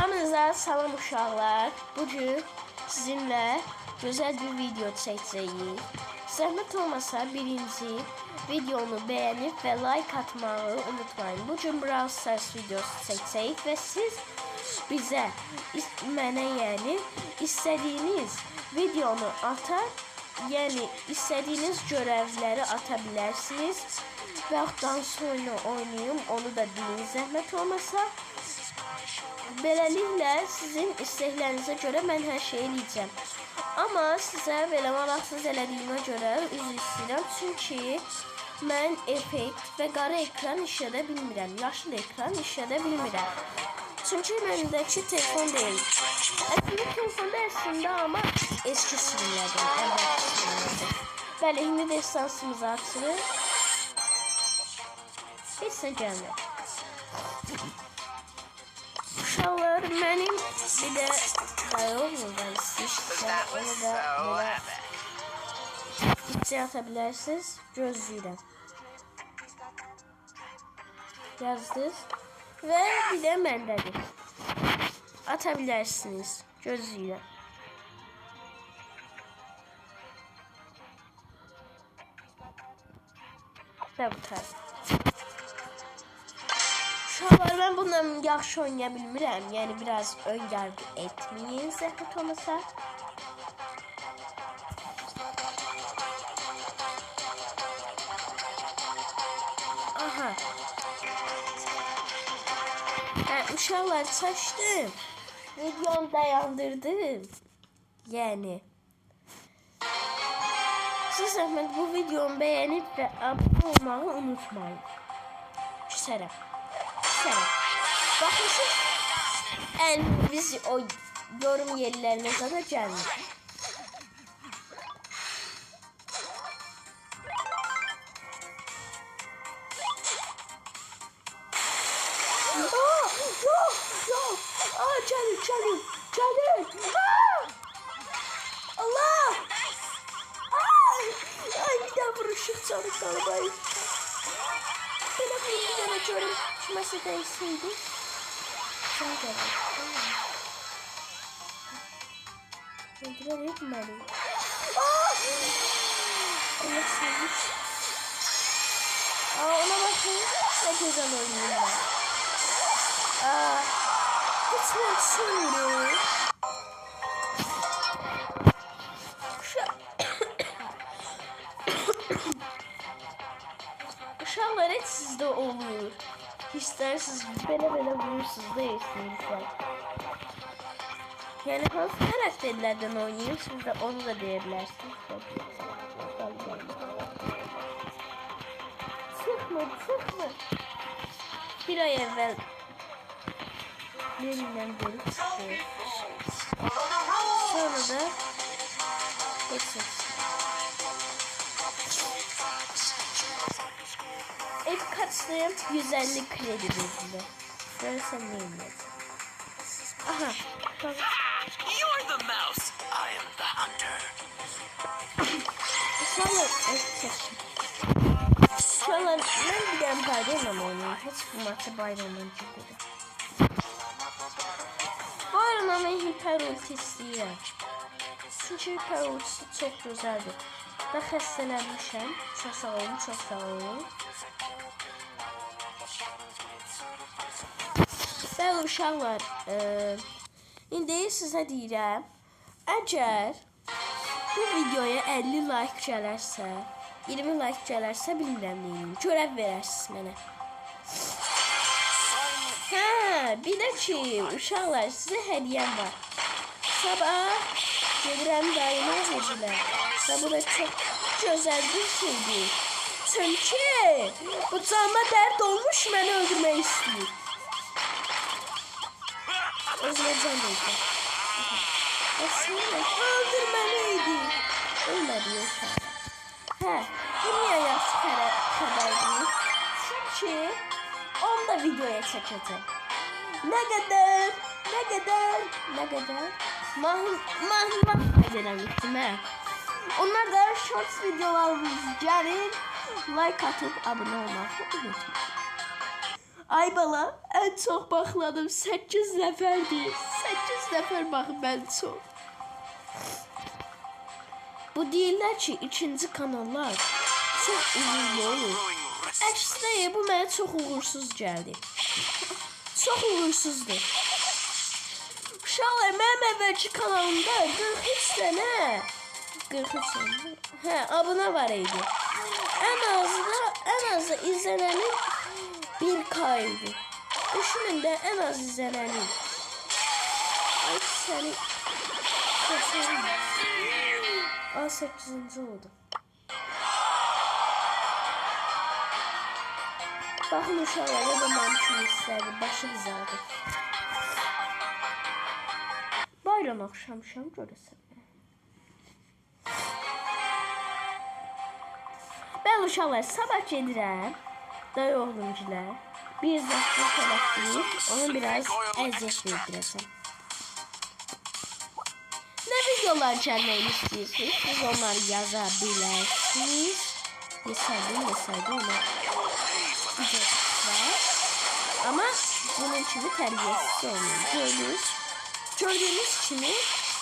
Hamınıza salam uşaqlar. Bugün sizinle güzel bir video çəkəcəyik. Zəhmət olmasa birinci videonu beğenip ve like atmayı unutmayın. Bugün Brawl Stars videosu çəkəcəyik və siz bizə, mənə yəni istədiyiniz videonu yəni istədiyiniz görevləri ata bilərsiniz. Və dans oyunu oynayayım, onu da deyin zəhmət olmasa. Beləliklə sizin istəklərinizə görə mən hər şeyi eləyəcəm. Amma sizə belə maraqsız elədiyimə görə üzr istəyirəm. Çünki mən effekt və qara ekran işlədə bilmirəm. Yaşıl ekran işlədə bilmirəm. Çünki məndəki telefon deyil. Əslində telefonda əslində amma eski sürümlərdir. Bəli, indi də estansımızı açırıq. Heç sən gəlmir. Uşaqlar, mənim bir də dayıoğlu var istəyirsə, onu da belə içə ata bilərsiniz. Gözləyirəm. Yazdınız. Və bir də məndədir. Ata bilərsiniz. Gözləyirəm. Və bu tarz. Uşaqlar, mən bundan yaxşı oynaya bilmirəm. Yəni biraz ön yargı etməyin zəhmət olmasa. Aha. Mən uşaqlar çaşdım. Videonu dayandırdım. Yəni. Siz zəhmət bu videonu beğenip və abone olmağı unutmayın. Küsərəm. Bakın biz o yorum yerlerine kadar geldik. Canım. Allah! Ay bir daha vuruşuk canım kalmayı. Telefonumdan açıyorum. Şu masada etseydi. Sen de öldürelim mi beni? Allah sevmiş. Ona bakın. Ne güzel oynuyor. Lütfen şimdi. Uşaqlar heç sizdə olur. İstərsiniz belə vurursunuz da eşitmişsiniz. Yəni hansı karakterlərdən oynayırsınız da onu da deyə bilərsiniz. Çıxmır. Bir ay əvvəl benimlə görüb çıxdı. Sonra da heç ev kaçtım 150 kredi bezinde. Görsen neyim? Aha. You're the mouse. I am the hunter. İnşallah ben bir tane bayramla oynayayım. Hiç bu maçı bayramla çıkıyor. Bu arada ben hiper ulti istəyirəm. Çünkü hiper ultisi çok güzeldir. Ben xəstələnmişəm. Çok sağ olun. Bəli uşaqlar, indi sizə deyirəm, əgər bu videoya 50 like gələrsə, 20 like gələrsə bilmirəm neyim, görəv verərsiniz mənə. Bir də ki, uşaqlar, sizə hədiyyəm var. Sabah gedirəm dayıma hədilər və bu da çox gözəl bir şeydir. Çünki bu canıma dərd olmuş, məni öldürmək istəyir. Özleyeceğim. Aslında öldürmeliydi. Ölmedi yoksa. Bu niye yaşı kadar değil? Çünkü onu da videoya çekeceğim. Ne kadar? Mahvedememiştim he. Onlar da shorts videolarımız gelin. Like atıp abone olmayı unutmayın. Ay bala, en çok baxladım 8 nəfərdir. 8 nəfər baxıb ən çox. Bu deyirlər ki, ikinci kanallar çox uğurlu olur. Əksinə bu mənə çox uğursuz gəldi. Çox uğursuzdur. Uşaqlar, mənim əvvəlki kanalımda 43 dənə 43 dənə abunə var idi. Ən azı izlənənin 1K idi. Düşünün də ən az izlənənin. Ay səni göstərim. 18-ci oldu. Baxın uşaqlar, o da mənim kimi istədi. Başı qızardı. Bayram axşam görəsən. Bəli uşaqlar, sabah gedirəm. Dayı oğlumcular. Bir zaten tələfləyib, ona biraz əziyyət verdirəsəm. Nə videolar gəlməyini istəyirsiniz? Siz onları yaza bilərsiniz. Yesaydı ona ücretsiz var. Ama bunun kimi tərbiyəsiz olmayın. Gördüğünüz kimi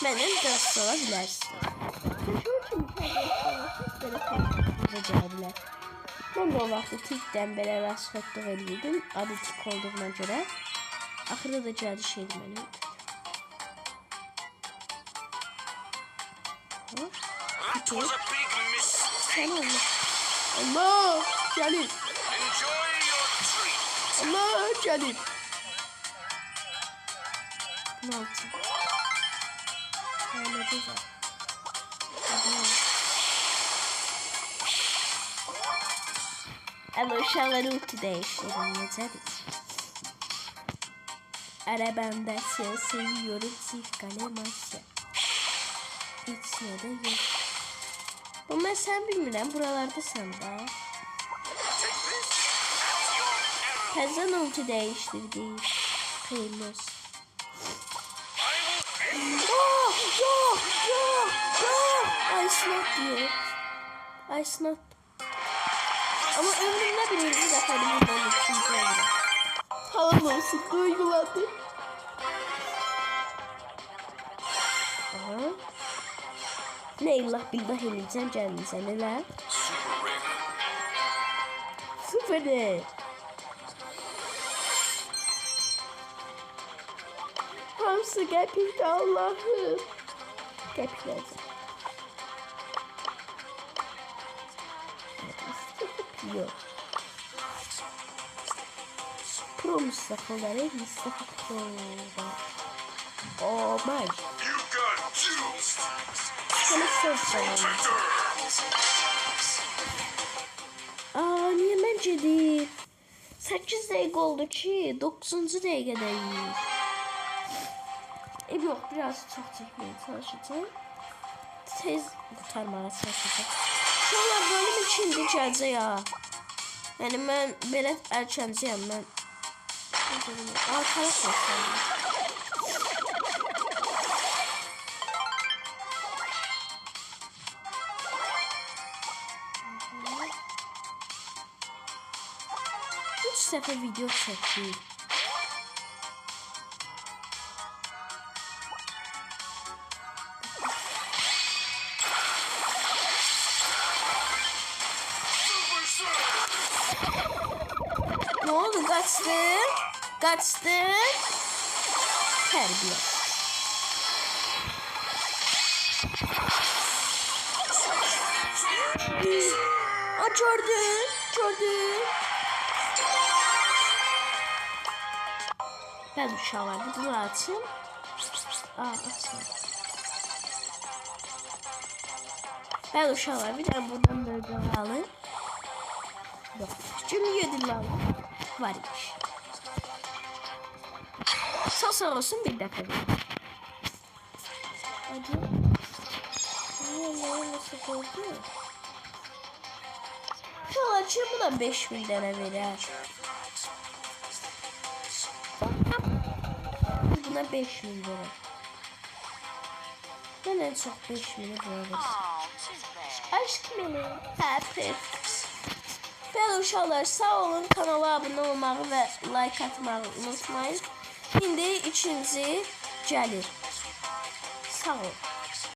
mənim dost ola bilərsiniz. Çünki belə tərbiyəsiz gəlirlər. Ben de o vaxtı tikdən belə rəsxodluq edirdim. Adı tik olduğuna görə. Axırda da gəldi şeydi mənim. Sen olmuş. Allah! Gəlir. Allah! Gəlir. Ne oldu? Ne güzel. Ama uşaqları ulti dəyişdirim, necədir? Arabamda seni seviyorum, çift kalem Asya. İçine de yok. Ama sen bilmirəm, buralardasan da. Təzən ulti dəyişdirdik. Xeyirli olsun. Yok. Ice not diyor. Ice not. Ama ömrümde birinci defa buradan ikinci oldu. Halam olsun, duygulandım. Aha. Ne illah billah eləyəcəm gəlməyəcəm, elə? Süper de. Hamısı qəpikdə Allah'ım. Qəpiklərdir. Yok. Pro Mustafa var, Mustafa Pro var. Oh my. Sana söz söyleyeyim. Niye bence değil? 8 dakika oldu ki 9. dakikadayız. Yok, biraz çok çekmeye çalışacağım. Tez kurtarmaya çalışacağım. Sonra bölüm için dikəcək ya. Yani ben belə əlçənciyəm mən. Arxalıq göstərim. Üç dəfə video çəkdik. Ne oldu? Kaçtım. Terbiye. Gördüm. Ben uşaqlar bunu açayım. Açayım. Ben uşaqlar bir tane buradan böyle alın. Yok. Çünkü yediler var imiş. Sağ olsun bir dakika. Hadi. Nasıl oldu? Şu açayım, bu da 5000 tane verir. Buna 5000 verir. Ben en çok 5000'i verir. Aşkım benim. Happy. Bəli uşaqlar, sağ olun. Kanala abunə olmağı və like atmağı unutmayın. İndi ikinci gəlir. Sağ olun.